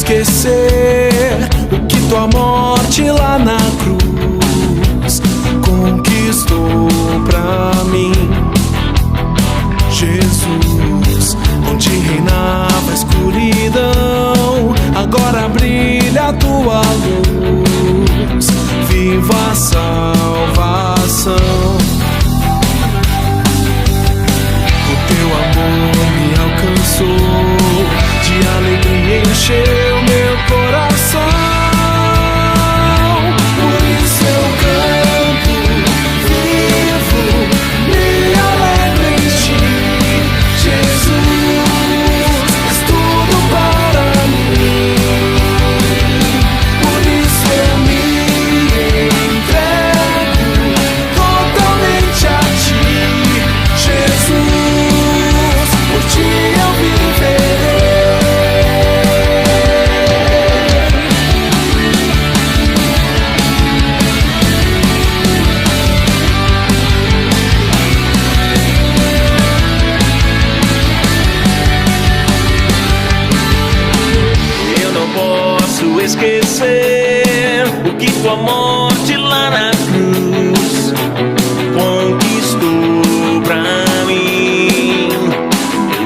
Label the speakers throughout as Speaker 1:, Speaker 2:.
Speaker 1: esquecer o que tua morte lá na cruz conquistou pra mim. Jesus, onde reinava a escuridão, agora brilha a tua luz. Viva a salvação. O teu amor me alcançou, de alegria encheu meu coração. Por isso eu canto, vivo, me alegro em ti. Jesus, és tudo para mim. Por isso eu me entrego totalmente a ti. Jesus, por ti eu viverei. Esquecer o que tua morte lá na cruz conquistou pra mim.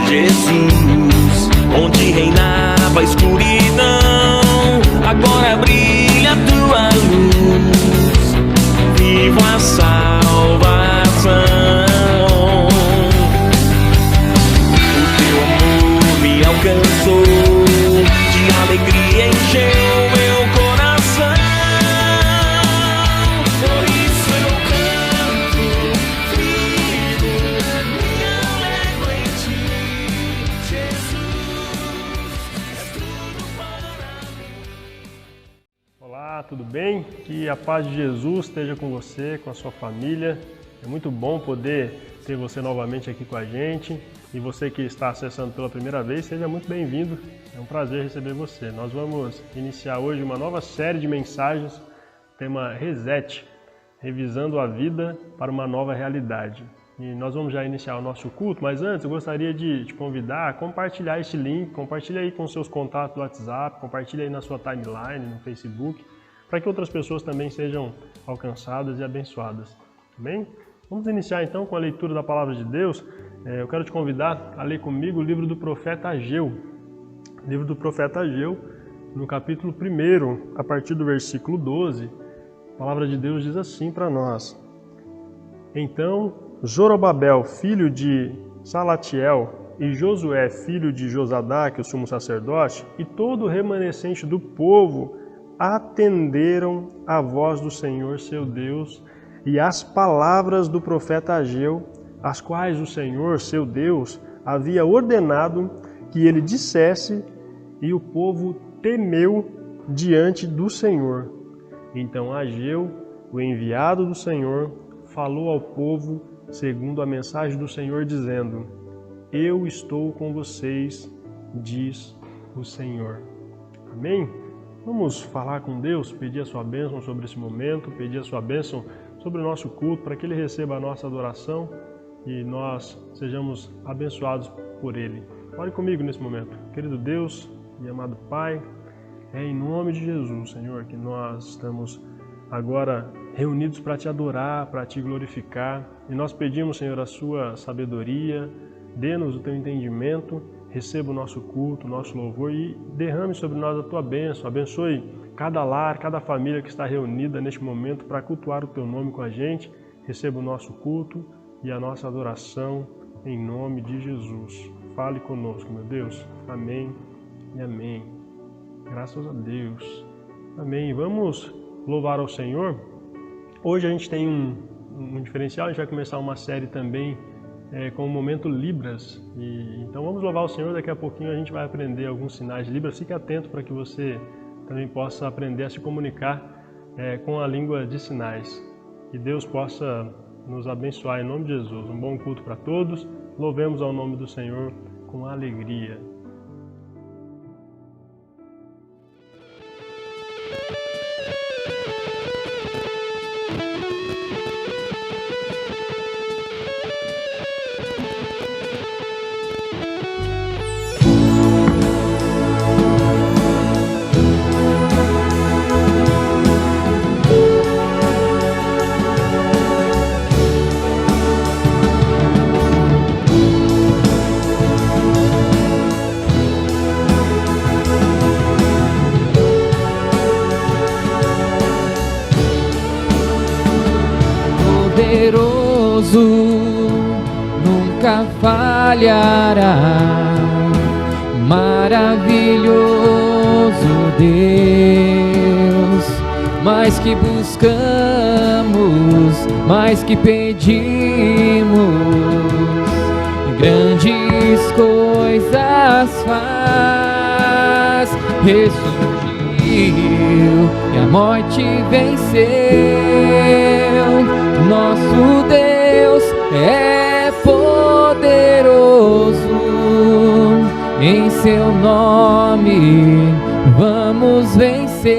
Speaker 1: Jesus, onde reinava a escuridão, agora brilha a tua luz. Viva a salvação. O teu amor me alcançou, de alegria encheu.
Speaker 2: Tudo bem? Que a paz de Jesus esteja com você, com a sua família. É muito bom poder ter você novamente aqui com a gente. E você que está acessando pela primeira vez, seja muito bem-vindo. É um prazer receber você. Nós vamos iniciar hoje uma nova série de mensagens, tema Reset, revisando a vida para uma nova realidade. E nós vamos já iniciar o nosso culto, mas antes eu gostaria de te convidar a compartilhar este link, compartilha aí com seus contatos do WhatsApp, compartilha aí na sua timeline, no Facebook, para que outras pessoas também sejam alcançadas e abençoadas. Amém? Vamos iniciar então com a leitura da Palavra de Deus. Eu quero te convidar a ler comigo o livro do profeta Ageu. Livro do profeta Ageu, no capítulo 1, a partir do versículo 12, a Palavra de Deus diz assim para nós: Então Zorobabel, filho de Salatiel, e Josué, filho de Josadaque, o sumo sacerdote, e todo o remanescente do povo atenderam à voz do Senhor seu Deus e às palavras do profeta Ageu, as quais o Senhor seu Deus havia ordenado que ele dissesse, e o povo temeu diante do Senhor. Então Ageu, o enviado do Senhor, falou ao povo segundo a mensagem do Senhor, dizendo: Eu estou com vocês, diz o Senhor. Amém? Vamos falar com Deus, pedir a sua bênção sobre esse momento, pedir a sua bênção sobre o nosso culto, para que Ele receba a nossa adoração e nós sejamos abençoados por Ele. Ore comigo nesse momento. Querido Deus e amado Pai, é em nome de Jesus, Senhor, que nós estamos agora reunidos para Te adorar, para Te glorificar. E nós pedimos, Senhor, a Sua sabedoria, dê-nos o Teu entendimento, receba o nosso culto, o nosso louvor e derrame sobre nós a Tua bênção. Abençoe cada lar, cada família que está reunida neste momento para cultuar o Teu nome com a gente. Receba o nosso culto e a nossa adoração em nome de Jesus. Fale conosco, meu Deus. Amém e amém. Graças a Deus. Amém. Vamos louvar ao Senhor. Hoje a gente tem um diferencial, a gente vai começar uma série também com o Momento Libras. Então vamos louvar o Senhor, daqui a pouquinho a gente vai aprender alguns sinais de Libras. Fique atento para que você também possa aprender a se comunicar com a língua de sinais. Que Deus possa nos abençoar em nome de Jesus. Um bom culto para todos. Louvemos ao nome do Senhor com alegria.
Speaker 3: poderoso, nunca falhará. Maravilhoso Deus, mais que buscamos, mais que pedimos, grandes coisas faz. Ressurgiu e a morte venceu. Nosso Deus é poderoso, em seu nome vamos vencer.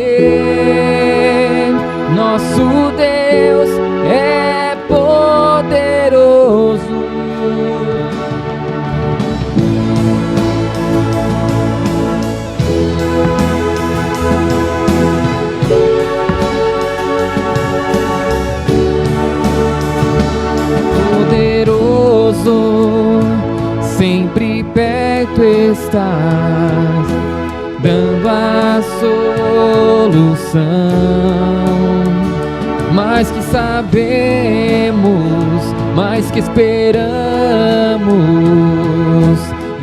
Speaker 3: Nosso Deus é poderoso. Sempre perto estás, dando a solução. Mais que sabemos, mais que esperamos,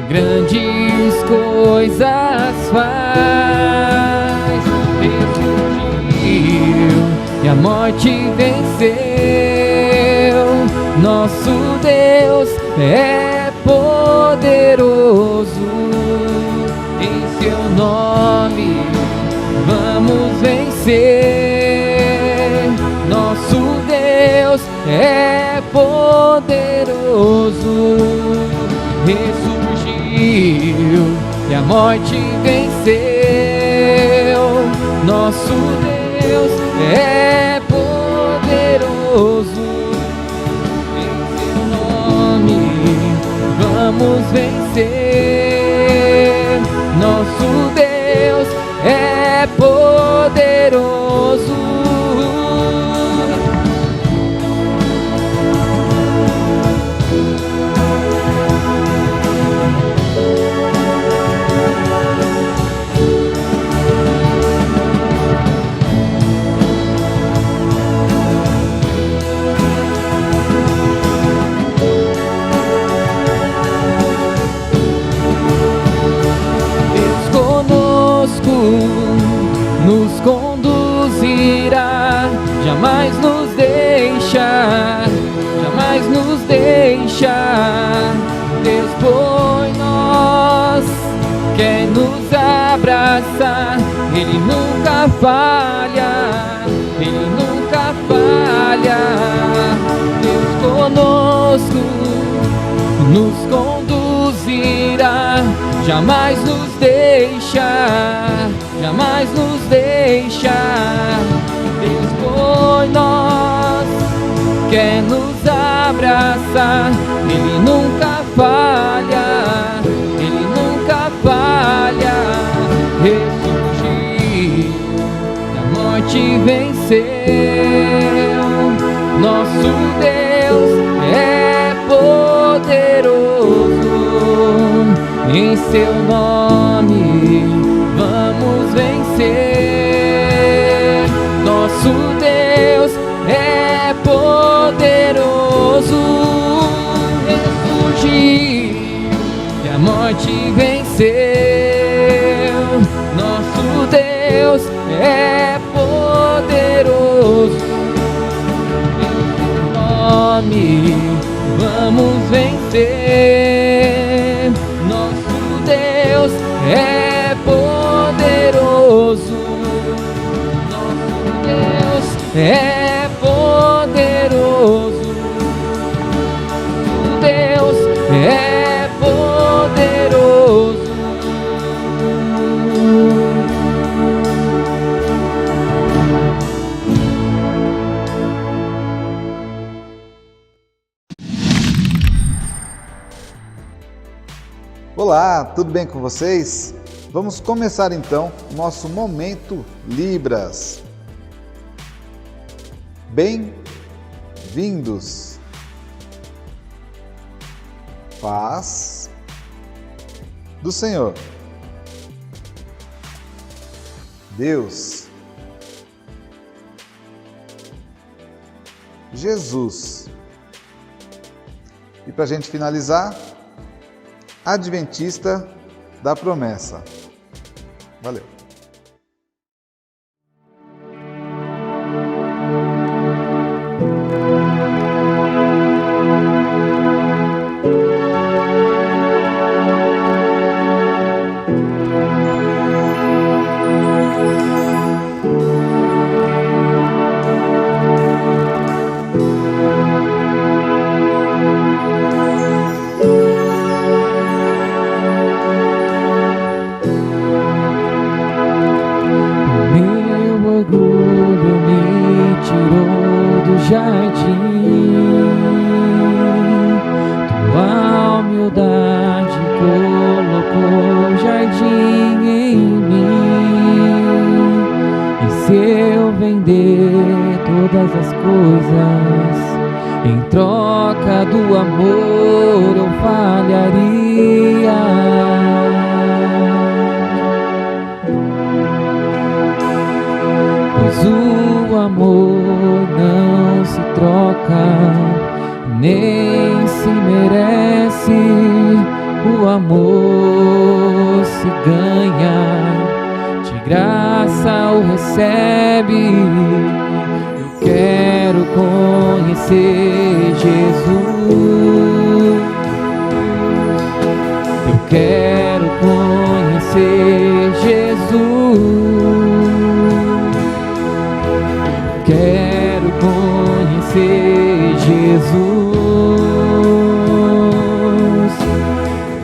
Speaker 3: grandes coisas faz. Ressurgiu e a morte venceu. Nosso Deus é poderoso, em seu nome vamos vencer. Nosso Deus é poderoso, ressurgiu e a morte venceu. Nosso Deus é poderoso, vamos vencer. Nosso Deus é poderoso. Nos conduzirá, jamais nos deixar, jamais nos deixar. Deus por nós quer nos abraçar. Ele nunca falha, Ele nunca falha. Deus conosco nos conduzirá, jamais nos deixar, jamais nos deixar. Deus por nós quer nos abraçar. Ele nunca falha, Ele nunca falha. Ressurgiu, a morte venceu. Nosso Deus é poderoso, em seu nome vamos vencer. Nosso Deus é poderoso, ressurgiu e a morte venceu. Nosso Deus é poderoso, em seu nome vamos vencer. Nosso Deus é poderoso, nosso Deus é poderoso, Deus é poderoso.
Speaker 4: Olá, tudo bem com vocês? Vamos começar então o nosso Momento Libras. Bem-vindos. Paz do Senhor. Deus. Jesus. E para a gente finalizar, Adventista da Promessa. Valeu!
Speaker 3: Tua humildade colocou jardim em mim. E se eu vender todas as coisas em troca do amor, eu falharia. Pois o amor não se troca, nem se merece. O amor se ganha, de graça o recebe. Eu quero conhecer Jesus. Eu quero conhecer Jesus. Quero conhecer Jesus.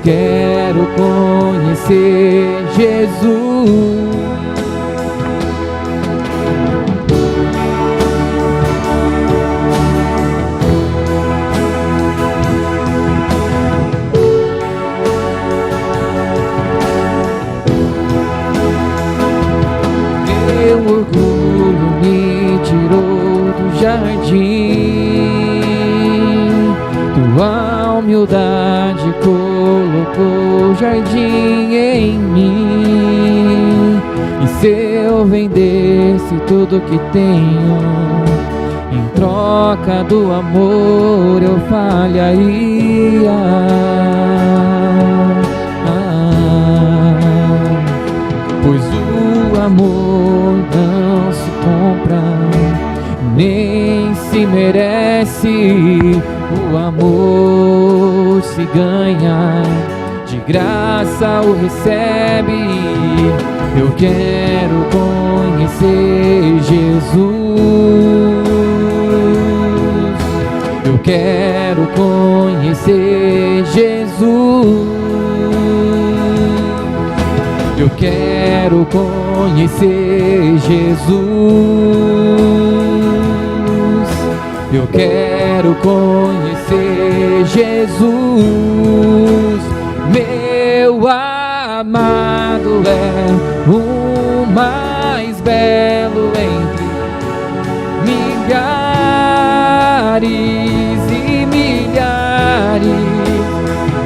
Speaker 3: Quero conhecer Jesus. Meu orgulho me tirou do jardim, tua humildade colocou jardim em mim. E se eu vendesse tudo que tenho em troca do amor, eu falharia. Pois o amor não se compra, nem se merece. O amor se ganha, de graça o recebe. Eu quero conhecer Jesus. Eu quero conhecer Jesus. Eu quero conhecer Jesus. Eu quero conhecer Jesus. Meu amado é o mais belo entre milhares e milhares.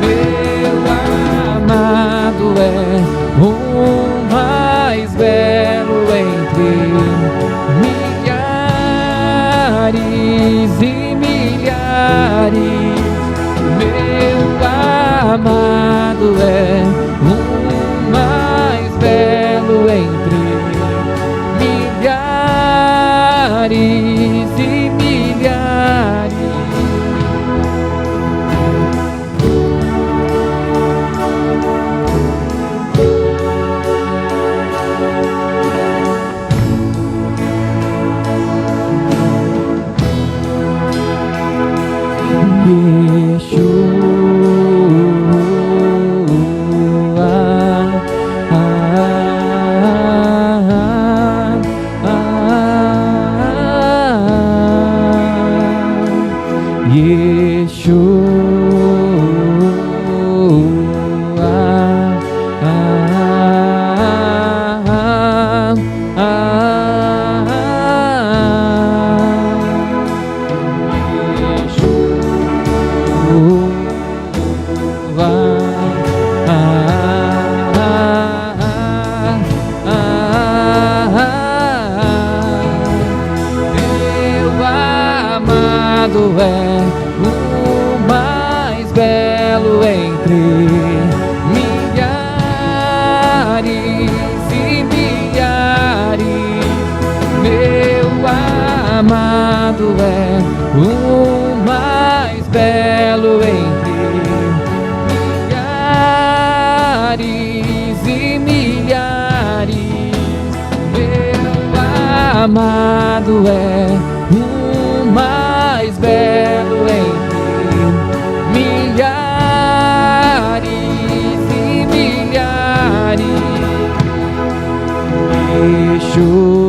Speaker 3: Meu amado é o mais belo entre milhares e milhares. Meu amado é o mais belo entre milhares e milhares. Meu amado é o mais belo entre milhares e milhares. Meu amado é o mais belo entre milhares e milhares. Meu amado é o mais belo entre milhares e milhares. Yeshua.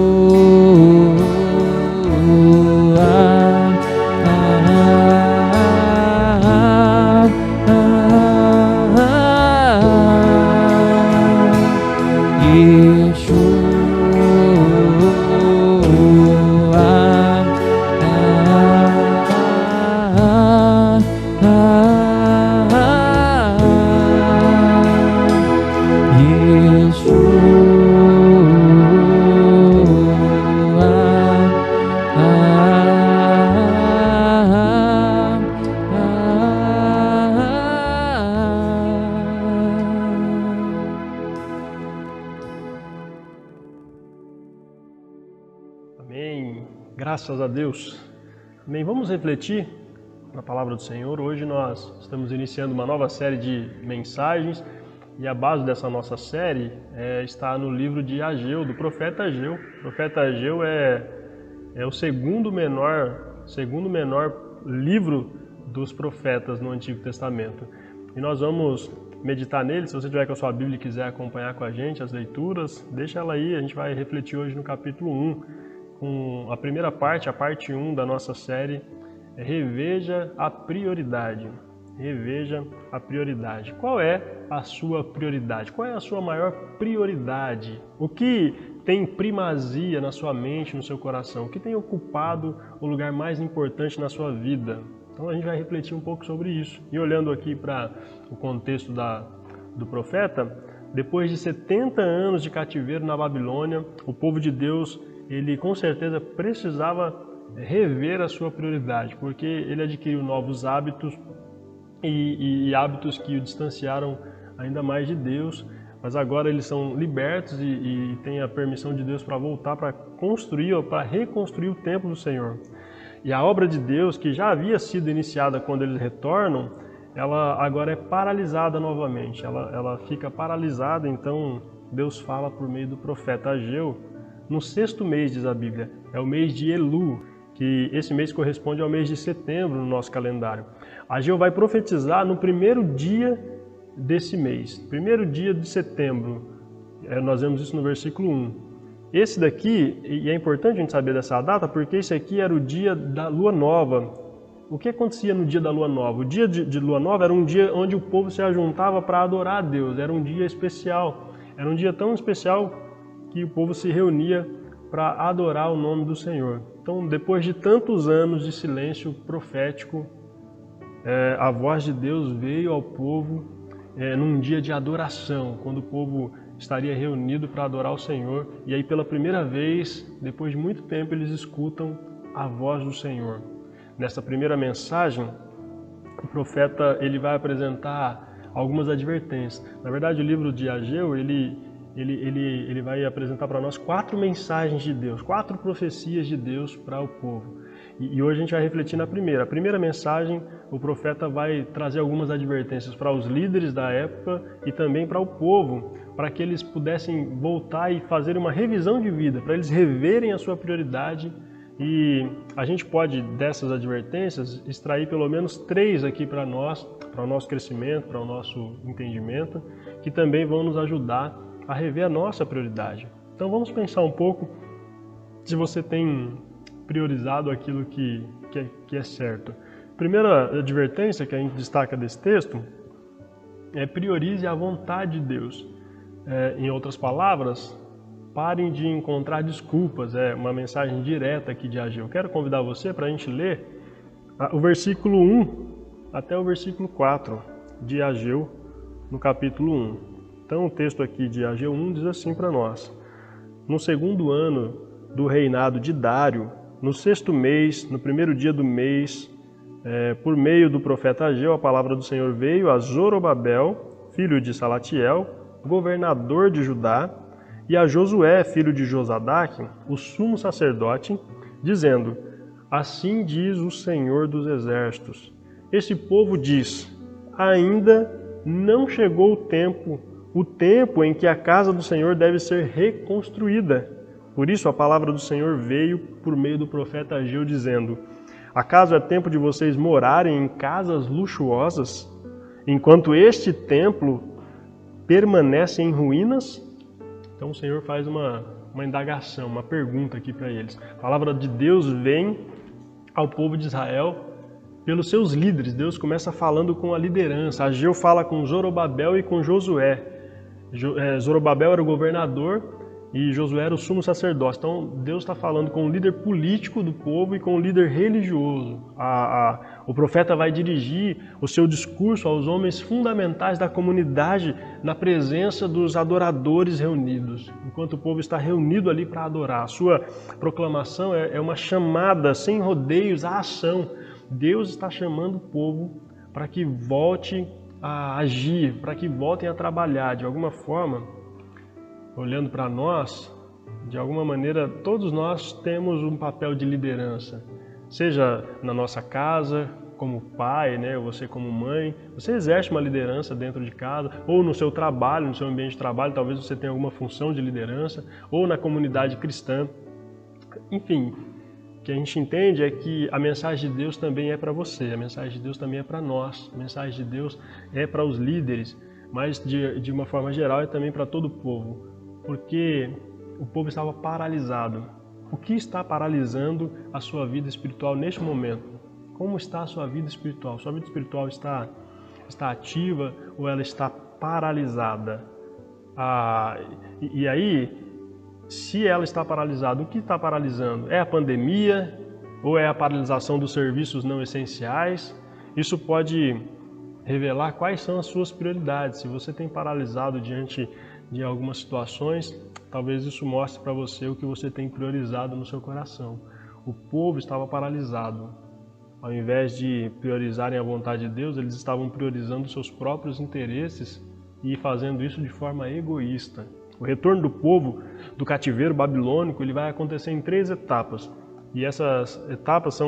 Speaker 2: Amém. Graças a Deus. Amém. Vamos refletir na palavra do Senhor. Hoje nós estamos iniciando uma nova série de mensagens e a base dessa nossa série está no livro de Ageu, do profeta Ageu. O profeta Ageu é o segundo menor livro dos profetas no Antigo Testamento. E nós vamos meditar nele. Se você tiver com a sua Bíblia e quiser acompanhar com a gente as leituras, deixa ela aí. A gente vai refletir hoje no capítulo 1. Com a primeira parte, a parte 1 da nossa série, Reveja a Prioridade. Reveja a prioridade. Qual é a sua prioridade? Qual é a sua maior prioridade? O que tem primazia na sua mente, no seu coração? O que tem ocupado o lugar mais importante na sua vida? Então a gente vai refletir um pouco sobre isso. E olhando aqui para o contexto do profeta, depois de 70 anos de cativeiro na Babilônia, o povo de Deus, ele com certeza precisava rever a sua prioridade, porque ele adquiriu novos hábitos e hábitos que o distanciaram ainda mais de Deus, mas agora eles são libertos e têm a permissão de Deus para voltar, para construir ou para reconstruir o templo do Senhor. E a obra de Deus, que já havia sido iniciada quando eles retornam, ela agora é paralisada novamente, ela fica paralisada. Então Deus fala por meio do profeta Ageu, no 6º mês, diz a Bíblia, é o mês de Elu, que esse mês corresponde ao mês de setembro no nosso calendário. Ageu vai profetizar no primeiro dia desse mês, primeiro dia de setembro. Nós vemos isso no versículo 1. Esse daqui, e é importante a gente saber dessa data, porque esse aqui era o dia da lua nova. O que acontecia no dia da lua nova? O dia de lua nova era um dia onde o povo se ajuntava para adorar a Deus, era um dia especial, era um dia tão especial que o povo se reunia para adorar o nome do Senhor. Então, depois de tantos anos de silêncio profético, a voz de Deus veio ao povo num dia de adoração, quando o povo estaria reunido para adorar o Senhor. E aí, pela primeira vez, depois de muito tempo, eles escutam a voz do Senhor. Nessa primeira mensagem, o profeta ele vai apresentar algumas advertências. Na verdade, o livro de Ageu, ele vai apresentar para nós 4 mensagens de Deus, 4 profecias de Deus para o povo. E hoje a gente vai refletir na primeira. A primeira mensagem, o profeta vai trazer algumas advertências para os líderes da época e também para o povo, para que eles pudessem voltar e fazer uma revisão de vida, para eles reverem a sua prioridade. E a gente pode, dessas advertências, extrair pelo menos 3 aqui para nós, para o nosso crescimento, para o nosso entendimento, que também vão nos ajudar a rever a nossa prioridade. Então vamos pensar um pouco se você tem priorizado aquilo que é certo. Primeira advertência que a gente destaca desse texto é: priorize a vontade de Deus. Em outras palavras, parem de encontrar desculpas. É uma mensagem direta aqui de Ageu. Quero convidar você para a gente ler o versículo 1 até o versículo 4 de Ageu, no capítulo 1. Então o texto aqui de Ageu 1 diz assim para nós: no 2º ano do reinado de Dário, no 6º mês, no primeiro dia do mês, por meio do profeta Ageu, a palavra do Senhor veio a Zorobabel, filho de Salatiel, governador de Judá, e a Josué, filho de Josadaque, o sumo sacerdote, dizendo: assim diz o Senhor dos Exércitos. Esse povo diz: ainda não chegou o tempo em que a casa do Senhor deve ser reconstruída. Por isso a palavra do Senhor veio por meio do profeta Ageu, dizendo: acaso é tempo de vocês morarem em casas luxuosas, enquanto este templo permanece em ruínas? Então o Senhor faz uma indagação, uma pergunta aqui para eles. A palavra de Deus vem ao povo de Israel pelos seus líderes. Deus começa falando com a liderança. Ageu fala com Zorobabel e com Josué. Zorobabel era o governador e Josué era o sumo sacerdote. Então Deus está falando com o líder político do povo e com o líder religioso. O profeta vai dirigir o seu discurso aos homens fundamentais da comunidade na presença dos adoradores reunidos, enquanto o povo está reunido ali para adorar. A sua proclamação é uma chamada sem rodeios à ação. Deus está chamando o povo para que volte a agir, para que voltem a trabalhar. De alguma forma, olhando para nós, de alguma maneira, todos nós temos um papel de liderança. Seja na nossa casa, como pai, né? Você como mãe, você exerce uma liderança dentro de casa, ou no seu trabalho, no seu ambiente de trabalho, talvez você tenha alguma função de liderança, ou na comunidade cristã. Enfim, o que a gente entende é que a mensagem de Deus também é para você, a mensagem de Deus também é para nós, a mensagem de Deus é para os líderes, mas de uma forma geral é também para todo o povo, porque o povo estava paralisado. O que está paralisando a sua vida espiritual neste momento? Como está a sua vida espiritual? Sua vida espiritual está ativa ou ela está paralisada? E aí, se ela está paralisada, o que está paralisando? É a pandemia ou é a paralisação dos serviços não essenciais? Isso pode revelar quais são as suas prioridades. Se você tem paralisado diante de algumas situações, talvez isso mostre para você o que você tem priorizado no seu coração. O povo estava paralisado. Ao invés de priorizarem a vontade de Deus, eles estavam priorizando seus próprios interesses e fazendo isso de forma egoísta. O retorno do povo do cativeiro babilônico ele vai acontecer em 3 etapas. E essas etapas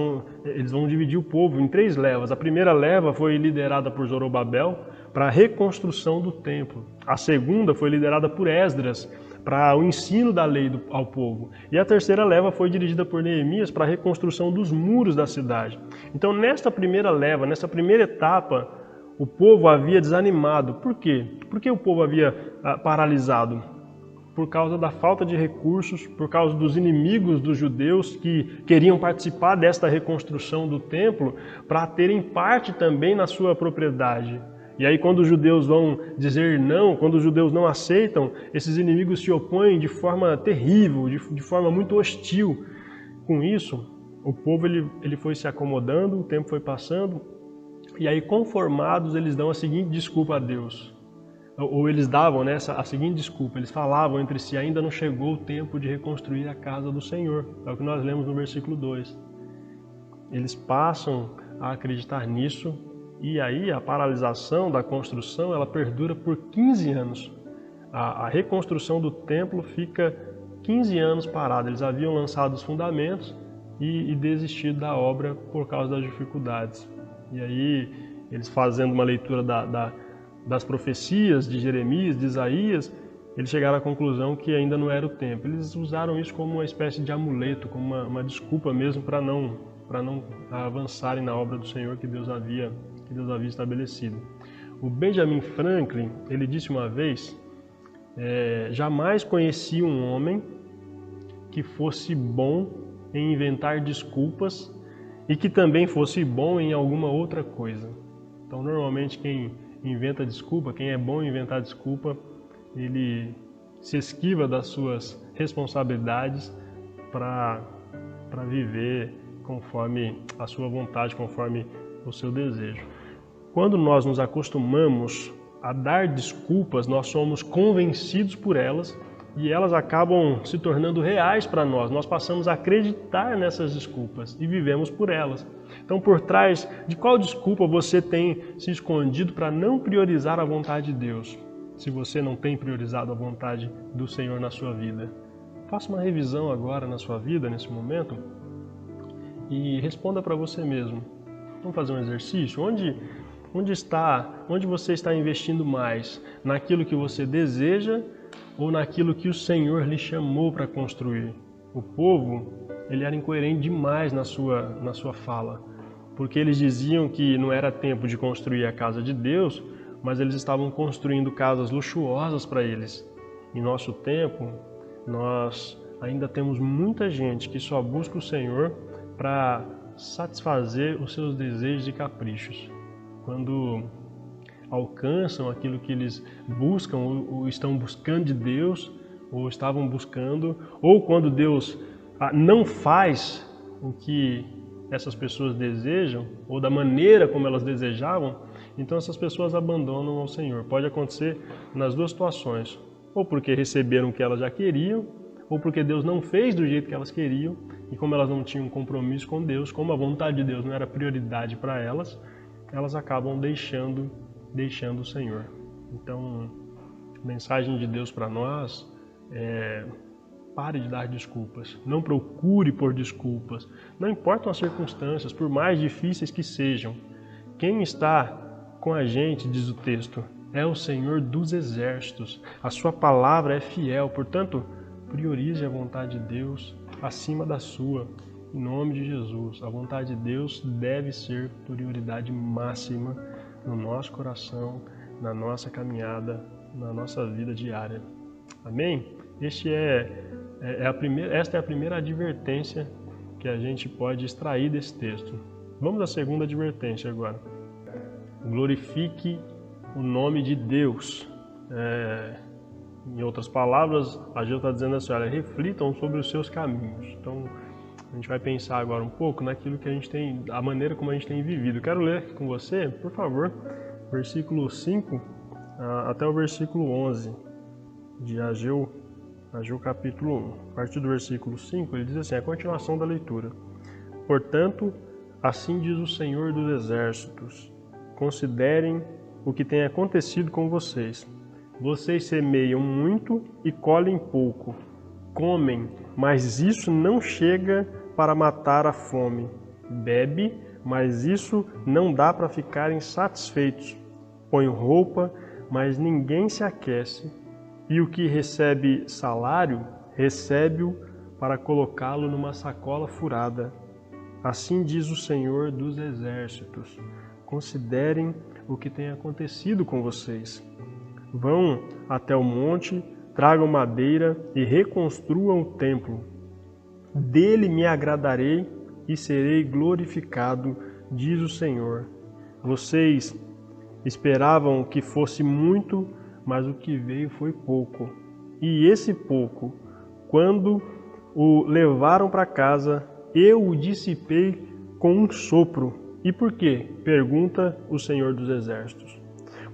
Speaker 2: eles vão dividir o povo em 3 levas. A primeira leva foi liderada por Zorobabel para a reconstrução do templo. A segunda foi liderada por Esdras para o ensino da lei ao povo. E a terceira leva foi dirigida por Neemias para a reconstrução dos muros da cidade. Então, nesta primeira leva, nessa primeira etapa, o povo havia desanimado. Por quê? Por que o povo havia paralisado? Por causa da falta de recursos, por causa dos inimigos dos judeus que queriam participar desta reconstrução do templo para terem parte também na sua propriedade. E aí quando os judeus vão dizer não, quando os judeus não aceitam, esses inimigos se opõem de forma terrível, de forma muito hostil. Com isso, o povo ele foi se acomodando, o tempo foi passando, e aí conformados eles dão a seguinte desculpa a Deus. Ou eles davam a seguinte desculpa, eles falavam entre si: ainda não chegou o tempo de reconstruir a casa do Senhor. É o que nós lemos no versículo 2. Eles passam a acreditar nisso, e aí a paralisação da construção ela perdura por 15 anos. A reconstrução do templo fica 15 anos parada. Eles haviam lançado os fundamentos e desistido da obra por causa das dificuldades. E aí eles, fazendo uma leitura das profecias de Jeremias, de Isaías, eles chegaram à conclusão que ainda não era o tempo. Eles usaram isso como uma espécie de amuleto, como uma desculpa mesmo para não avançarem na obra do Senhor que Deus havia estabelecido. O Benjamin Franklin, ele disse uma vez: jamais conheci um homem que fosse bom em inventar desculpas e que também fosse bom em alguma outra coisa. Então, normalmente quem inventa desculpa, quem é bom em inventar desculpa, ele se esquiva das suas responsabilidades para viver conforme a sua vontade, conforme o seu desejo. Quando nós nos acostumamos a dar desculpas, nós somos convencidos por elas e elas acabam se tornando reais para nós. Nós passamos a acreditar nessas desculpas e vivemos por elas. Então, por trás de qual desculpa você tem se escondido para não priorizar a vontade de Deus? Se você não tem priorizado a vontade do Senhor na sua vida. Faça uma revisão agora na sua vida, nesse momento, e responda para você mesmo. Vamos fazer um exercício? Onde você está investindo mais? Naquilo que você deseja ou naquilo que o Senhor lhe chamou para construir? O povo, ele era incoerente demais na sua fala, porque eles diziam que não era tempo de construir a casa de Deus, mas eles estavam construindo casas luxuosas para eles. Em nosso tempo, nós ainda temos muita gente que só busca o Senhor para satisfazer os seus desejos e caprichos. Quando alcançam aquilo que eles buscam ou estão buscando de Deus, ou estavam buscando, ou quando Deus não faz o que essas pessoas desejam, ou da maneira como elas desejavam, então essas pessoas abandonam ao Senhor. Pode acontecer nas duas situações, ou porque receberam o que elas já queriam, ou porque Deus não fez do jeito que elas queriam, e como elas não tinham um compromisso com Deus, como a vontade de Deus não era prioridade para elas, elas acabam deixando o Senhor. Então, a mensagem de Deus para nós é: pare de dar desculpas, não procure por desculpas, não importam as circunstâncias, por mais difíceis que sejam. Quem está com a gente, diz o texto, é o Senhor dos exércitos, a sua palavra é fiel, portanto, priorize a vontade de Deus acima da sua, em nome de Jesus. A vontade de Deus deve ser prioridade máxima no nosso coração, na nossa caminhada, na nossa vida diária. Amém? Esta é a primeira advertência que a gente pode extrair desse texto. Vamos à segunda advertência agora. Glorifique o nome de Deus. Em outras palavras, a gente está dizendo assim, olha, reflitam sobre os seus caminhos. Então, a gente vai pensar agora um pouco naquilo que a gente tem, a maneira como a gente tem vivido. Quero ler aqui com você, por favor, versículo 5 até o versículo 11 de Ageu capítulo 1. A partir do versículo 5, ele diz assim, a continuação da leitura. Portanto, assim diz o Senhor dos Exércitos, considerem o que tem acontecido com vocês. Vocês semeiam muito e colhem pouco. Comem, mas isso não chega para matar a fome. Bebe, mas isso não dá para ficarem satisfeitos. Põe roupa, mas ninguém se aquece. E o que recebe salário, recebe-o para colocá-lo numa sacola furada. Assim diz o Senhor dos Exércitos. Considerem o que tem acontecido com vocês. Vão até o monte, tragam madeira e reconstruam o templo. Dele me agradarei e serei glorificado, diz o Senhor. Vocês esperavam que fosse muito, mas o que veio foi pouco. E esse pouco, quando o levaram para casa, eu o dissipei com um sopro. E por quê? Pergunta o Senhor dos Exércitos.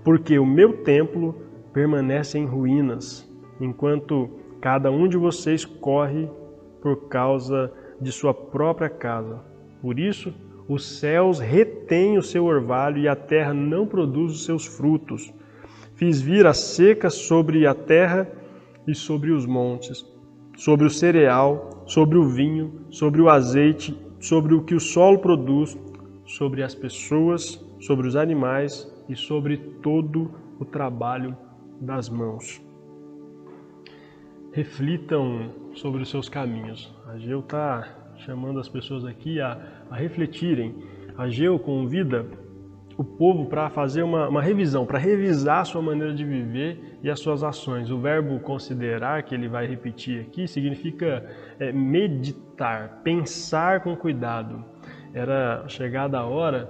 Speaker 2: Porque o meu templo permanece em ruínas, enquanto cada um de vocês corre por causa de sua própria casa. Por isso, os céus retêm o seu orvalho e a terra não produz os seus frutos. Fiz vir a seca sobre a terra e sobre os montes, sobre o cereal, sobre o vinho, sobre o azeite, sobre o que o solo produz, sobre as pessoas, sobre os animais e sobre todo o trabalho das mãos. Reflitam sobre os seus caminhos. Ageu está chamando as pessoas aqui a refletirem. Ageu convida o povo para fazer uma revisão, para revisar a sua maneira de viver e as suas ações. O verbo considerar, que ele vai repetir aqui, significa meditar, pensar com cuidado. Era chegada a hora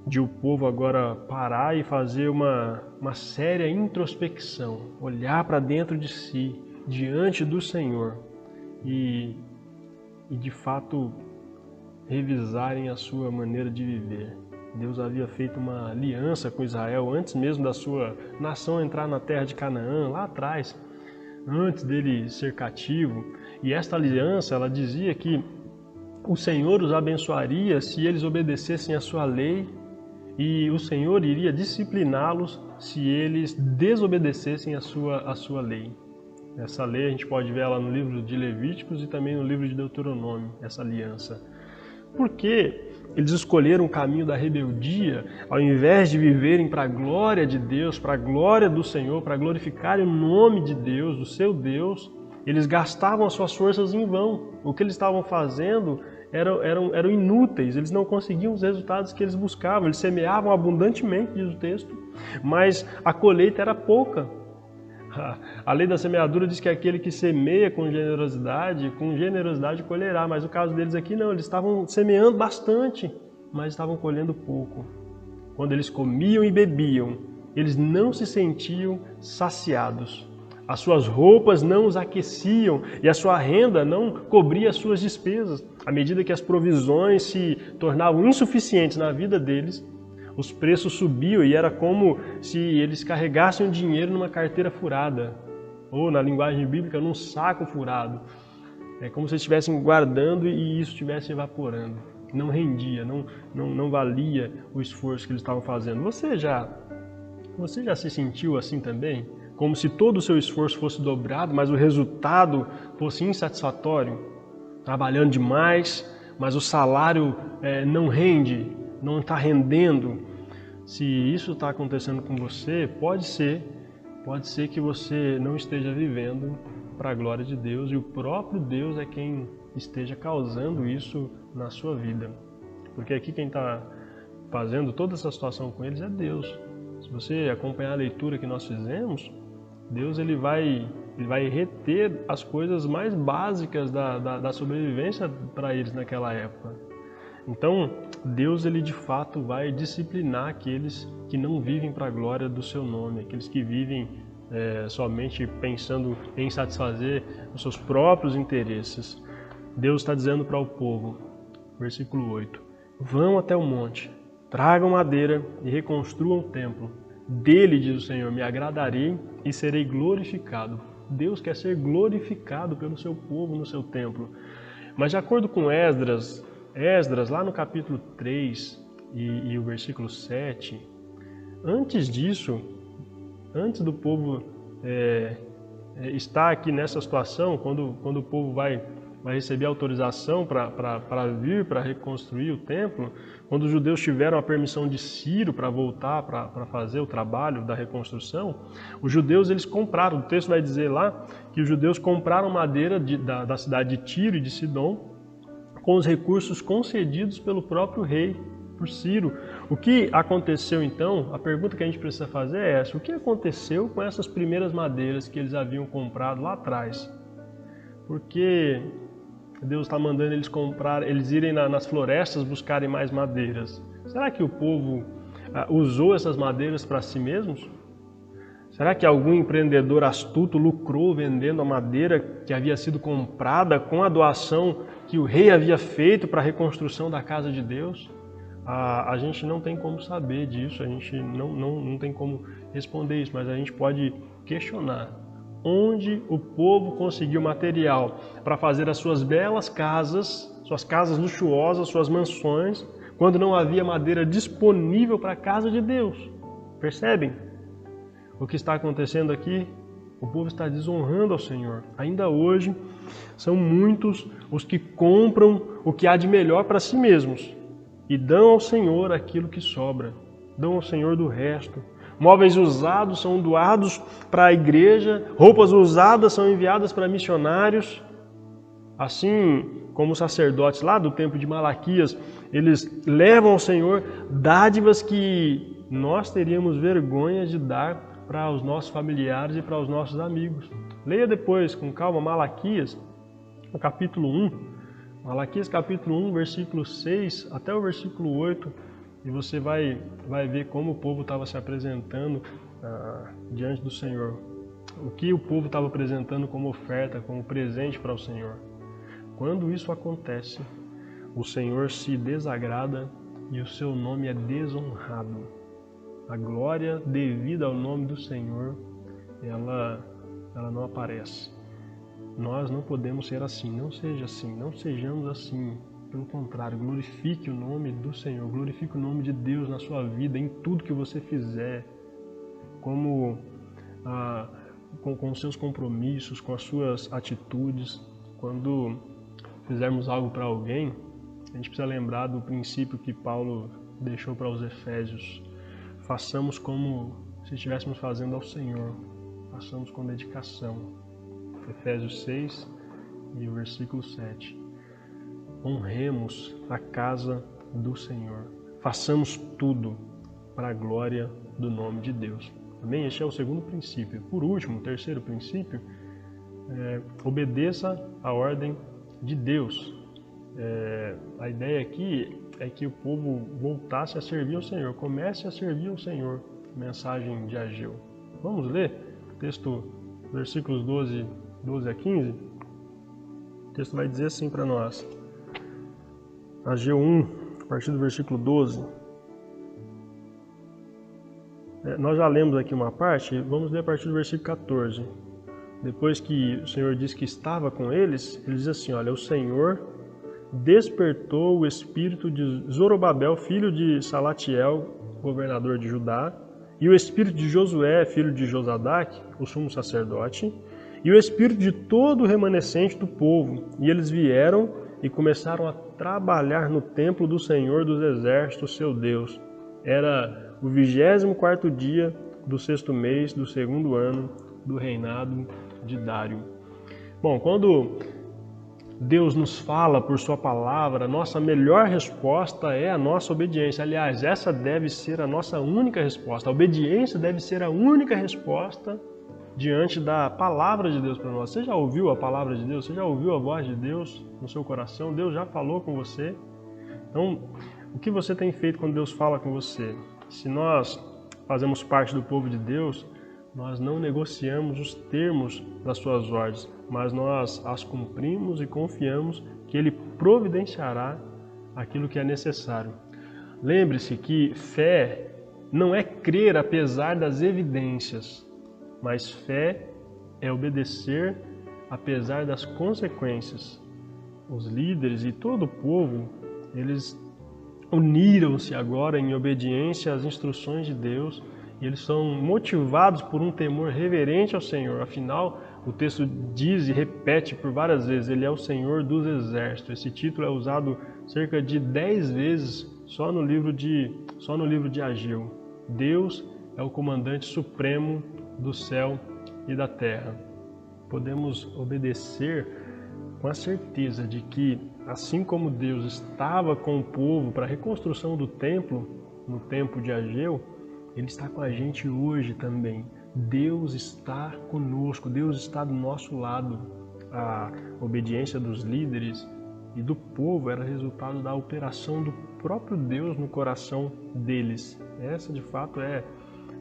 Speaker 2: de o povo agora parar e fazer uma séria introspecção, olhar para dentro de si, diante do Senhor e de fato revisarem a sua maneira de viver. Deus havia feito uma aliança com Israel antes mesmo da sua nação entrar na terra de Canaã, lá atrás, antes dele ser cativo. E esta aliança, ela dizia que o Senhor os abençoaria se eles obedecessem a sua lei, e o Senhor iria discipliná-los se eles desobedecessem a sua lei. Essa lei a gente pode ver ela no livro de Levíticos e também no livro de Deuteronômio, essa aliança. Por que eles escolheram o caminho da rebeldia, ao invés de viverem para a glória de Deus, para a glória do Senhor, para glorificarem o nome de Deus, o seu Deus? Eles gastavam as suas forças em vão. O que eles estavam fazendo eram inúteis, eles não conseguiam os resultados que eles buscavam. Eles semeavam abundantemente, diz o texto, mas a colheita era pouca. A lei da semeadura diz que aquele que semeia com generosidade colherá, mas o caso deles aqui não, eles estavam semeando bastante, mas estavam colhendo pouco. Quando eles comiam e bebiam, eles não se sentiam saciados. As suas roupas não os aqueciam e a sua renda não cobria as suas despesas. À medida que as provisões se tornavam insuficientes na vida deles, os preços subiam e era como se eles carregassem o dinheiro numa carteira furada, ou na linguagem bíblica, num saco furado. É como se eles estivessem guardando e isso estivesse evaporando. Não rendia, não valia o esforço que eles estavam fazendo. Você já se sentiu assim também? Como se todo o seu esforço fosse dobrado, mas o resultado fosse insatisfatório? Trabalhando demais, mas o salário não rende, não está rendendo. Se isso está acontecendo com você, pode ser que você não esteja vivendo para a glória de Deus e o próprio Deus é quem esteja causando isso na sua vida. Porque aqui quem está fazendo toda essa situação com eles é Deus. Se você acompanhar a leitura que nós fizemos, Deus ele vai reter as coisas mais básicas da sobrevivência para eles naquela época. Então, Deus ele de fato vai disciplinar aqueles que não vivem para a glória do seu nome, aqueles que vivem somente pensando em satisfazer os seus próprios interesses. Deus está dizendo para o povo, versículo 8, vão até o monte, tragam madeira e reconstruam o templo. Dele, diz o Senhor, me agradarei e serei glorificado. Deus quer ser glorificado pelo seu povo no seu templo. Mas de acordo com Esdras, lá no capítulo 3 e o versículo 7, antes disso, antes do povo estar aqui nessa situação, quando o povo vai receber autorização para vir, para reconstruir o templo, quando os judeus tiveram a permissão de Ciro para voltar para fazer o trabalho da reconstrução, os judeus eles compraram, o texto vai dizer lá que os judeus compraram madeira da cidade de Tiro e de Sidom com os recursos concedidos pelo próprio rei, por Ciro. O que aconteceu então? A pergunta que a gente precisa fazer é essa: o que aconteceu com essas primeiras madeiras que eles haviam comprado lá atrás? Porque Deus está mandando eles irem nas florestas buscarem mais madeiras. Será que o povo usou essas madeiras para si mesmos? Será que algum empreendedor astuto lucrou vendendo a madeira que havia sido comprada com a doação que o rei havia feito para a reconstrução da casa de Deus? A gente não tem como saber disso, a gente não tem como responder isso, mas a gente pode questionar. Onde o povo conseguiu material para fazer as suas belas casas, suas casas luxuosas, suas mansões, quando não havia madeira disponível para a casa de Deus? Percebem o que está acontecendo aqui? O povo está desonrando ao Senhor. Ainda hoje, são muitos os que compram o que há de melhor para si mesmos e dão ao Senhor aquilo que sobra, dão ao Senhor do resto. Móveis usados são doados para a igreja, roupas usadas são enviadas para missionários. Assim como os sacerdotes lá do templo de Malaquias, eles levam ao Senhor dádivas que nós teríamos vergonha de dar para os nossos familiares e para os nossos amigos. Leia depois com calma Malaquias, no capítulo 1. Malaquias capítulo 1, versículo 6 até o versículo 8. E você vai ver como o povo estava se apresentando diante do Senhor. O que o povo estava apresentando como oferta, como presente para o Senhor. Quando isso acontece, o Senhor se desagrada e o seu nome é desonrado. A glória devida ao nome do Senhor, ela não aparece. Nós não podemos ser assim, não seja assim, não sejamos assim. Pelo contrário, glorifique o nome do Senhor, glorifique o nome de Deus na sua vida, em tudo que você fizer, como com os seus compromissos, com as suas atitudes. Quando fizermos algo para alguém, a gente precisa lembrar do princípio que Paulo deixou para os Efésios. Façamos como se estivéssemos fazendo ao Senhor, façamos com dedicação. Efésios 6 e o versículo 7. Honremos a casa do Senhor. Façamos tudo para a glória do nome de Deus. Amém? Este é o segundo princípio. Por último, o terceiro princípio, obedeça a ordem de Deus. A ideia aqui é que o povo voltasse a servir ao Senhor, comece a servir ao Senhor. Mensagem de Ageu. Vamos ler o texto, versículos 12 a 15? O texto vai dizer assim para nós. Ageu 1, a partir do versículo 12. Nós já lemos aqui uma parte, vamos ler a partir do versículo 14. Depois que o Senhor disse que estava com eles, ele diz assim, olha, o Senhor despertou o espírito de Zorobabel, filho de Salatiel, governador de Judá, e o espírito de Josué, filho de Josadaque, o sumo sacerdote, e o espírito de todo o remanescente do povo. E eles vieram e começaram a trabalhar no templo do Senhor dos Exércitos, seu Deus. Era o 24º dia do 6º mês do 2º ano do reinado de Dário. Bom, quando Deus nos fala por sua palavra, nossa melhor resposta é a nossa obediência. Aliás, essa deve ser a nossa única resposta. A obediência deve ser a única resposta diante da palavra de Deus para nós. Você já ouviu a palavra de Deus? Você já ouviu a voz de Deus no seu coração? Deus já falou com você? Então, o que você tem feito quando Deus fala com você? Se nós fazemos parte do povo de Deus, nós não negociamos os termos das suas ordens, mas nós as cumprimos e confiamos que Ele providenciará aquilo que é necessário. Lembre-se que fé não é crer apesar das evidências, mas fé é obedecer apesar das consequências. Os líderes e todo o povo, eles uniram-se agora em obediência às instruções de Deus e eles são motivados por um temor reverente ao Senhor. Afinal, o texto diz e repete por várias vezes, Ele é o Senhor dos Exércitos. Esse título é usado cerca de 10 vezes só no livro de Ageu. Deus é o comandante supremo do céu e da terra. Podemos obedecer com a certeza de que, assim como Deus estava com o povo para a reconstrução do templo, no tempo de Ageu, Ele está com a gente hoje também. Deus está conosco, Deus está do nosso lado. A obediência dos líderes e do povo era resultado da operação do próprio Deus no coração deles. Essa, de fato, é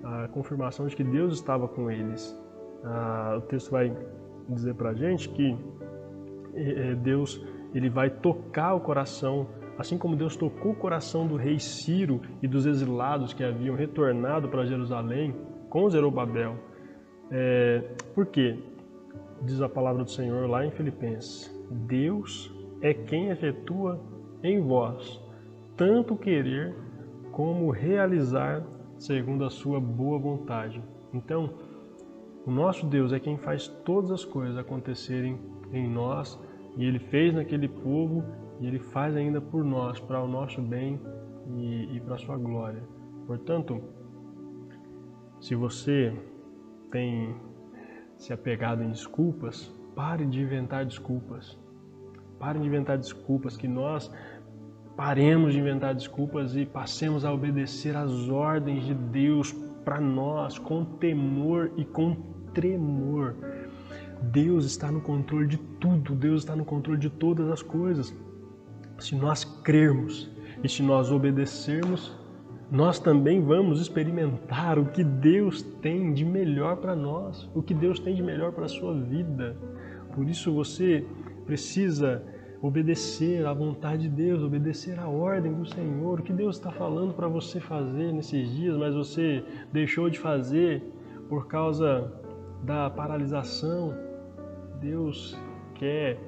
Speaker 2: a confirmação de que Deus estava com eles. O texto vai dizer para a gente que Deus ele vai tocar o coração, assim como Deus tocou o coração do rei Ciro e dos exilados que haviam retornado para Jerusalém com Zorobabel. Por quê? Diz a palavra do Senhor lá em Filipenses: Deus é quem efetua em vós tanto querer como realizar segundo a sua boa vontade. Então, o nosso Deus é quem faz todas as coisas acontecerem em nós, e Ele fez naquele povo, e Ele faz ainda por nós, para o nosso bem e para a sua glória. Portanto, se você tem se apegado em desculpas, pare de inventar desculpas. Pare de inventar desculpas, que nós paremos de inventar desculpas e passemos a obedecer às ordens de Deus para nós, com temor e com tremor. Deus está no controle de tudo, Deus está no controle de todas as coisas. Se nós crermos e se nós obedecermos, nós também vamos experimentar o que Deus tem de melhor para nós, o que Deus tem de melhor para a sua vida. Por isso você precisa obedecer à vontade de Deus, obedecer à ordem do Senhor. O que Deus está falando para você fazer nesses dias, mas você deixou de fazer por causa da paralisação. Deus quer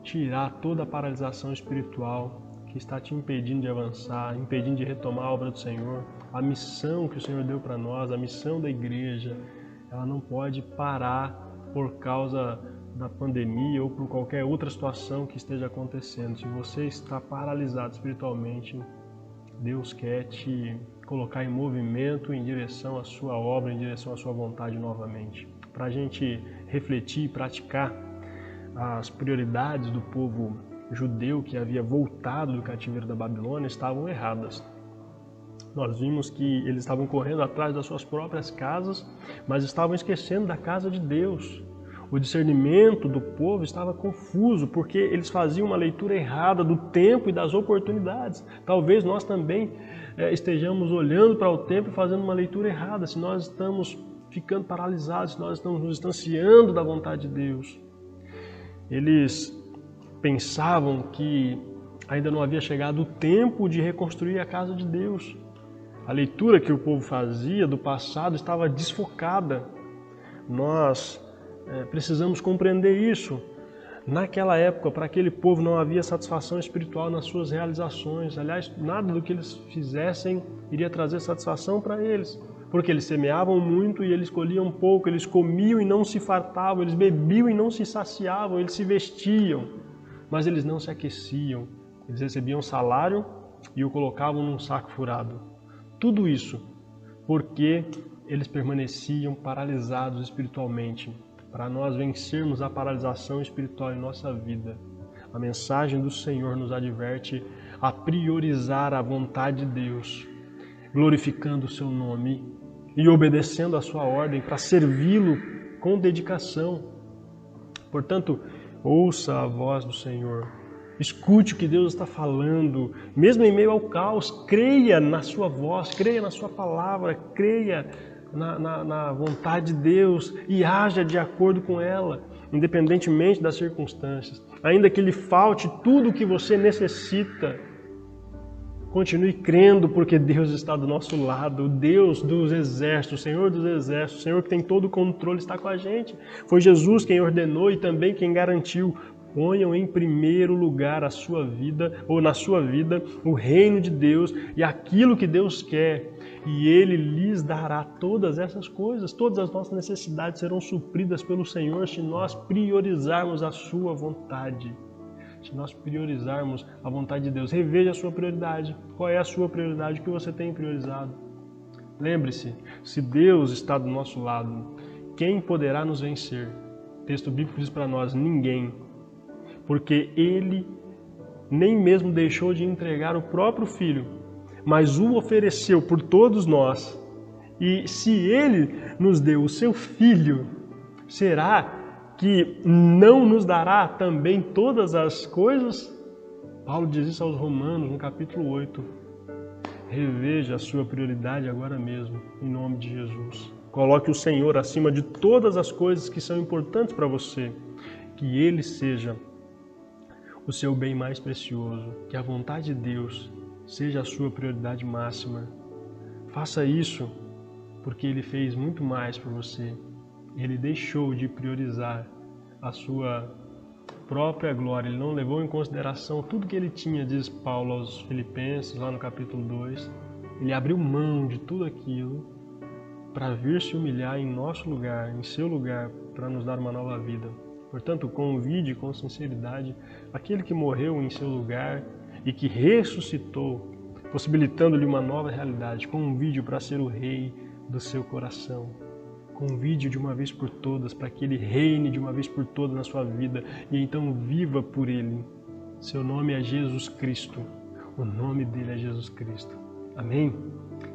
Speaker 2: tirar toda a paralisação espiritual que está te impedindo de avançar, impedindo de retomar a obra do Senhor. A missão que o Senhor deu para nós, a missão da igreja, ela não pode parar por causa da pandemia ou por qualquer outra situação que esteja acontecendo. Se você está paralisado espiritualmente, Deus quer te colocar em movimento em direção à sua obra, em direção à sua vontade novamente. Para a gente refletir e praticar as prioridades do povo judeu que havia voltado do cativeiro da Babilônia estavam erradas. Nós vimos que eles estavam correndo atrás das suas próprias casas, mas estavam esquecendo da casa de Deus. O discernimento do povo estava confuso, porque eles faziam uma leitura errada do tempo e das oportunidades. Talvez nós também estejamos olhando para o tempo e fazendo uma leitura errada, se nós estamos ficando paralisados, se nós estamos nos distanciando da vontade de Deus. Eles pensavam que ainda não havia chegado o tempo de reconstruir a casa de Deus. A leitura que o povo fazia do passado estava desfocada. Nós precisamos compreender isso. Naquela época, para aquele povo não havia satisfação espiritual nas suas realizações. Aliás, nada do que eles fizessem iria trazer satisfação para eles. Porque eles semeavam muito e eles colhiam pouco, eles comiam e não se fartavam, eles bebiam e não se saciavam, eles se vestiam, mas eles não se aqueciam. Eles recebiam salário e o colocavam num saco furado. Tudo isso porque eles permaneciam paralisados espiritualmente. Para nós vencermos a paralisação espiritual em nossa vida, a mensagem do Senhor nos adverte a priorizar a vontade de Deus, glorificando o seu nome e obedecendo a sua ordem para servi-lo com dedicação. Portanto, ouça a voz do Senhor, escute o que Deus está falando, mesmo em meio ao caos, creia na sua voz, creia na sua palavra, creia na vontade de Deus e haja de acordo com ela, independentemente das circunstâncias. Ainda que lhe falte tudo o que você necessita, continue crendo, porque Deus está do nosso lado, o Deus dos exércitos, o Senhor dos exércitos, o Senhor que tem todo o controle está com a gente. Foi Jesus quem ordenou e também quem garantiu: ponham em primeiro lugar a sua vida, ou na sua vida, o reino de Deus e aquilo que Deus quer, e Ele lhes dará todas essas coisas. Todas as nossas necessidades serão supridas pelo Senhor se nós priorizarmos a sua vontade. Se nós priorizarmos a vontade de Deus. Reveja a sua prioridade. Qual é a sua prioridade? O que você tem priorizado? Lembre-se, se Deus está do nosso lado, quem poderá nos vencer? O texto bíblico diz para nós: ninguém. Porque Ele nem mesmo deixou de entregar o próprio Filho, mas o ofereceu por todos nós. E se Ele nos deu o seu Filho, será que não nos dará também todas as coisas? Paulo diz isso aos Romanos, no capítulo 8. Reveja a sua prioridade agora mesmo, em nome de Jesus. Coloque o Senhor acima de todas as coisas que são importantes para você. Que Ele seja o seu bem mais precioso. Que a vontade de Deus seja a sua prioridade máxima. Faça isso porque Ele fez muito mais por você. Ele deixou de priorizar a sua própria glória. Ele não levou em consideração tudo que Ele tinha, diz Paulo aos Filipenses, lá no capítulo 2. Ele abriu mão de tudo aquilo para vir se humilhar em nosso lugar, em seu lugar, para nos dar uma nova vida. Portanto, convide com sinceridade aquele que morreu em seu lugar e que ressuscitou, possibilitando-lhe uma nova realidade. Convide-o para ser o rei do seu coração. Convide-o de uma vez por todas para que Ele reine de uma vez por todas na sua vida e então viva por Ele. Seu nome é Jesus Cristo. O nome dele é Jesus Cristo. Amém?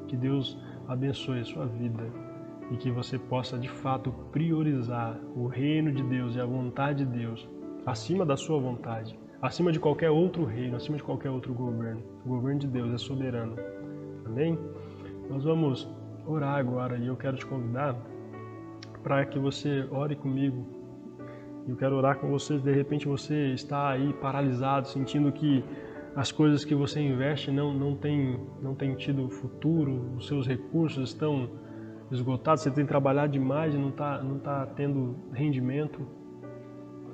Speaker 2: Que Deus abençoe a sua vida e que você possa de fato priorizar o reino de Deus e a vontade de Deus acima da sua vontade, acima de qualquer outro reino, acima de qualquer outro governo. O governo de Deus é soberano. Amém? Nós vamos orar agora e eu quero te convidar para que você ore comigo. Eu quero orar com você. De repente você está aí paralisado, sentindo que as coisas que você investe não tem tido futuro, os seus recursos estão esgotados, você tem trabalhado demais e não tá tendo rendimento.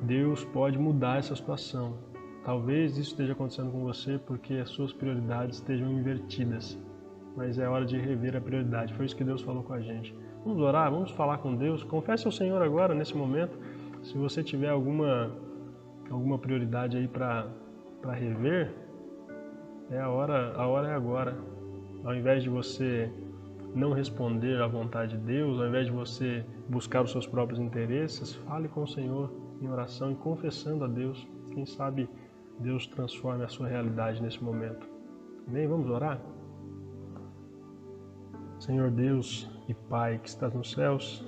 Speaker 2: Deus pode mudar essa situação. Talvez isso esteja acontecendo com você porque as suas prioridades estejam invertidas. Mas é hora de rever a prioridade. Foi isso que Deus falou com a gente. Vamos orar, vamos falar com Deus. Confesse ao Senhor agora, nesse momento. Se você tiver alguma prioridade aí para rever, a hora é agora. Ao invés de você não responder à vontade de Deus, ao invés de você buscar os seus próprios interesses, fale com o Senhor em oração e confessando a Deus. Quem sabe Deus transforme a sua realidade nesse momento. Amém? Vamos orar? Senhor Deus e Pai que estás nos céus,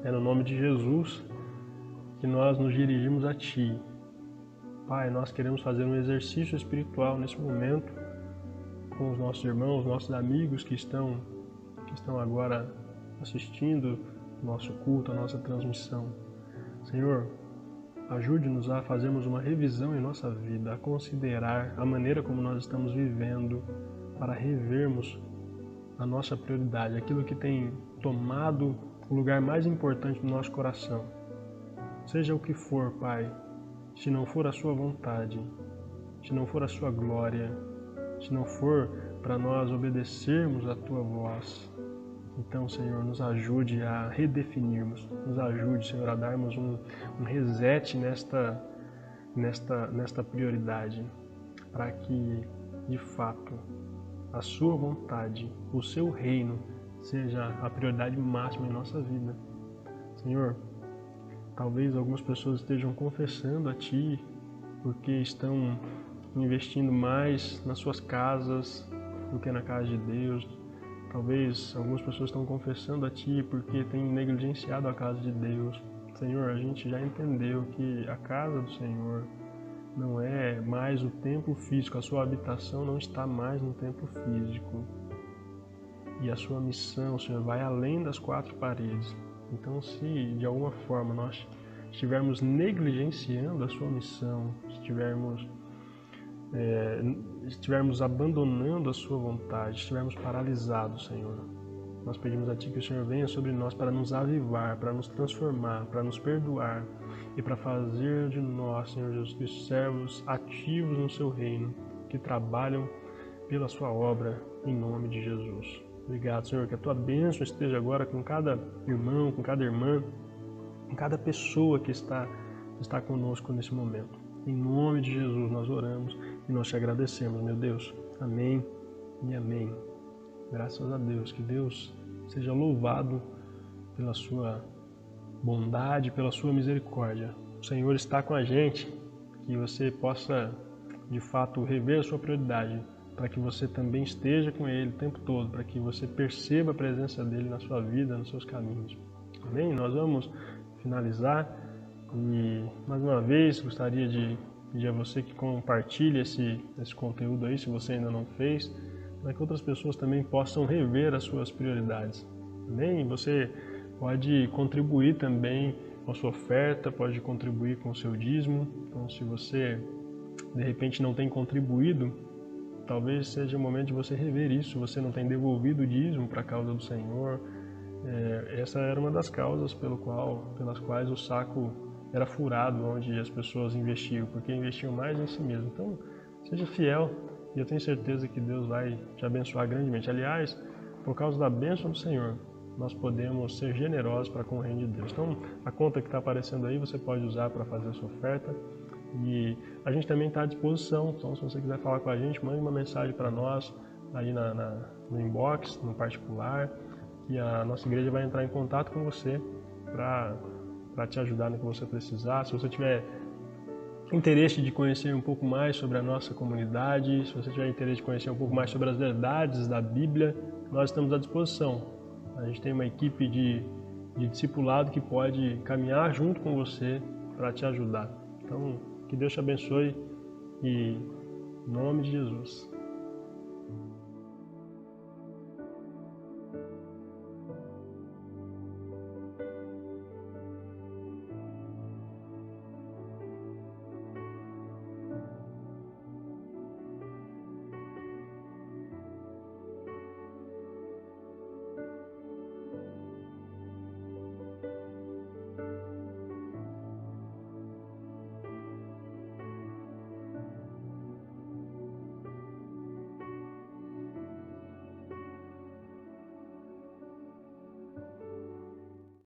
Speaker 2: é no nome de Jesus que nós nos dirigimos a Ti. Pai, nós queremos fazer um exercício espiritual nesse momento com os nossos irmãos, nossos amigos que estão agora assistindo o nosso culto, a nossa transmissão. Senhor, ajude-nos a fazermos uma revisão em nossa vida, a considerar a maneira como nós estamos vivendo, para revermos a nossa prioridade, aquilo que tem tomado o lugar mais importante do nosso coração. Seja o que for, Pai, se não for a Sua vontade, se não for a Sua glória, se não for para nós obedecermos a Tua voz, então, Senhor, nos ajude a redefinirmos, nos ajude, Senhor, a darmos um reset nesta prioridade, para que, de fato, a Sua vontade, o Seu reino, seja a prioridade máxima em nossa vida. Senhor, talvez algumas pessoas estejam confessando a Ti porque estão investindo mais nas suas casas do que na casa de Deus. Talvez algumas pessoas estão confessando a Ti porque têm negligenciado a casa de Deus. Senhor, a gente já entendeu que a casa do Senhor não é mais o templo físico, a Sua habitação não está mais no templo físico. E a Sua missão, Senhor, vai além das quatro paredes. Então, se de alguma forma nós estivermos negligenciando a Sua missão, estivermos abandonando a Sua vontade, estivermos paralisados, Senhor, nós pedimos a Ti que o Senhor venha sobre nós para nos avivar, para nos transformar, para nos perdoar e para fazer de nós, Senhor Jesus Cristo, servos ativos no Seu reino, que trabalham pela Sua obra, em nome de Jesus. Obrigado, Senhor, que a Tua bênção esteja agora com cada irmão, com cada irmã, com cada pessoa que está conosco nesse momento. Em nome de Jesus nós oramos e nós Te agradecemos, meu Deus. Amém e amém. Graças a Deus, que Deus seja louvado pela Sua bondade, pela Sua misericórdia. O Senhor está com a gente, que você possa, de fato, rever a sua prioridade, para que você também esteja com Ele o tempo todo, para que você perceba a presença dEle na sua vida, nos seus caminhos. Amém? Nós vamos finalizar e, mais uma vez, gostaria de pedir a você que compartilhe esse conteúdo aí, se você ainda não fez, para que outras pessoas também possam rever as suas prioridades. Amém? Você pode contribuir também com a sua oferta, pode contribuir com o seu dízimo. Então, se você, de repente, não tem contribuído, talvez seja o momento de você rever isso. Você não tem devolvido o dízimo para a causa do Senhor. Essa era uma das causas pelas quais o saco era furado, onde as pessoas investiam, porque investiam mais em si mesmo. Então, seja fiel e eu tenho certeza que Deus vai te abençoar grandemente. Aliás, por causa da bênção do Senhor, nós podemos ser generosos para com o reino de Deus. Então, a conta que está aparecendo aí, você pode usar para fazer a sua oferta. E a gente também está à disposição, então se você quiser falar com a gente, mande uma mensagem para nós aí no inbox, no particular, e a nossa igreja vai entrar em contato com você para te ajudar no que você precisar. Se você tiver interesse de conhecer um pouco mais sobre a nossa comunidade, se você tiver interesse de conhecer um pouco mais sobre as verdades da Bíblia, nós estamos à disposição. A gente tem uma equipe de discipulado que pode caminhar junto com você para te ajudar. Então, que Deus te abençoe e em nome de Jesus.